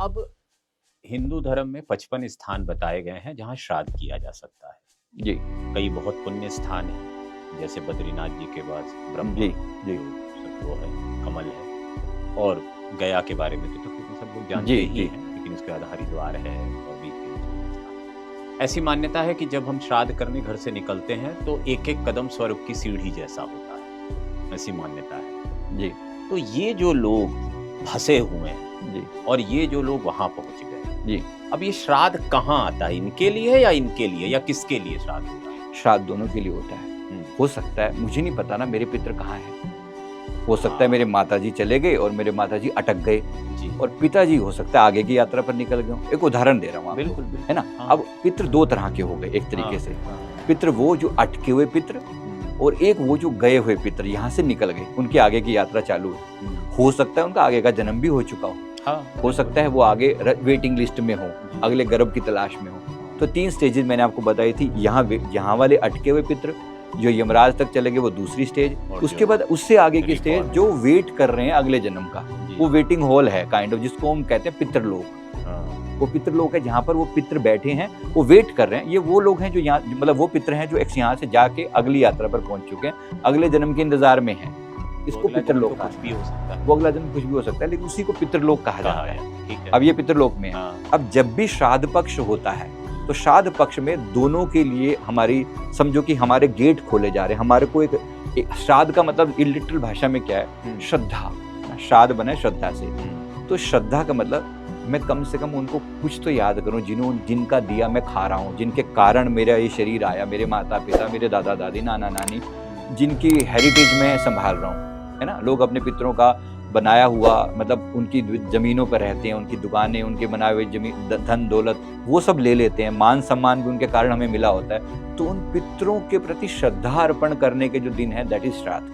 अब हिंदू धर्म में 55 स्थान बताए गए हैं जहाँ श्राद्ध किया जा सकता है। जी, कई बहुत पुण्य स्थान हैं, जैसे बद्रीनाथ जी के पास ब्रह्मा जी, जी, जो वो है, कमल है, और गया के बारे में तो तकरीबन सब लोग जानते जी, ही जी, हैं, लेकिन उसके बाद हरिद्वार है और भी कई स्थान। ऐसी मान्यता है कि जब हम श्राद्ध करने घर से निकलते हैं तो एक-एक कदम स्वर्ग की सीढ़ी जैसा होता है, ऐसी मान्यता है। जी, तो ये जो लोग फँसे हुए हैं जी, और ये जो लोग वहाँ पहुँच गए, जी। अब ये श्राद्ध कहाँ आता है? इनके लिए है या इनके लिए या किसके लिए श्राद्ध होता है? श्राद्ध दोनों के लिए होता है। हुँ। हो सकता है, मुझे नहीं पता ना मेरे पितृ कहाँ हैं। हो सकता है हाँ। मेरे माताजी चले गए और मेरे माताजी अटक गए जी। और पिताजी हो सकता है आगे की यात्रा पर निकल गए हों। एक उदाहरण दे रहा हूँ आपको, बिल्कुल, बिल्कुल। है ना? हाँ। अब पितृ 2 तरह के हो गए एक तरीके से। हाँ। पितृ वो जो अटके हुए पितृ और एक वो जो गए हुए पितृ यहाँ से निकल गए, उनकी आगे की यात्रा चालू है। हो सकता है उनका आगे का जन्म भी हो चुका हो। हाँ। हो सकता है वो आगे वेटिंग लिस्ट में हो, अगले गर्भ की तलाश में हो। तो 3 स्टेजेस मैंने आपको बताई थी। यहाँ वाले अटके हुए पितृ जो यमराज तक चले गए वो दूसरी स्टेज, और उसके जो बाद उससे आगे की स्टेज रिकॉर्ड। जो वेट कर रहे हैं अगले जन्म का, जी। वो वेटिंग हॉल है काइंड ऑफ, जिसको हम कहते हैं पितृलोक। हाँ। वो पितृलोक है जहाँ पर वो पितृ बैठे हैं, वो वेट कर रहे हैं। ये वो लोग हैं जो यहाँ, मतलब वो पितृ हैं जो यहाँ से जाके अगली यात्रा पर पहुंच चुके हैं, अगले जन्म के इंतजार में हैं। इसको अगला जन्म पितृलोक तो कहा कुछ भी हो सकता है। वो अगला जन्म कुछ भी हो सकता है, लेकिन उसी को पितृलोक कहा जाता है। ठीक है। अब ये पितृलोक में है। हाँ। अब जब भी श्राद्ध पक्ष होता है तो श्राद्ध पक्ष में दोनों के लिए हमारी, समझो कि हमारे गेट खोले जा रहे हैं। हमारे को एक श्राद्ध का मतलब इलिटरल भाषा में क्या है? श्रद्धा। श्राद्ध बना है श्रद्धा से। तो श्रद्धा का मतलब मैं कम से कम उनको कुछ तो याद करूं जिनका दिया मैं खा रहा हूं, जिनके कारण मेरा ये शरीर आया, मेरे माता पिता, मेरे दादा दादी, नाना नानी, जिनकी हेरिटेज मैं संभाल रहा हूं, है ना? लोग अपने पितरों का बनाया हुआ, मतलब उनकी जमीनों पर रहते हैं, उनकी दुकानें, उनके बनाए हुए जमीन, धन दौलत, वो सब ले लेते हैं। मान सम्मान भी उनके कारण हमें मिला होता है। तो उन पितरों के प्रति श्रद्धा अर्पण करने के जो दिन है, दैट इज श्राद्ध।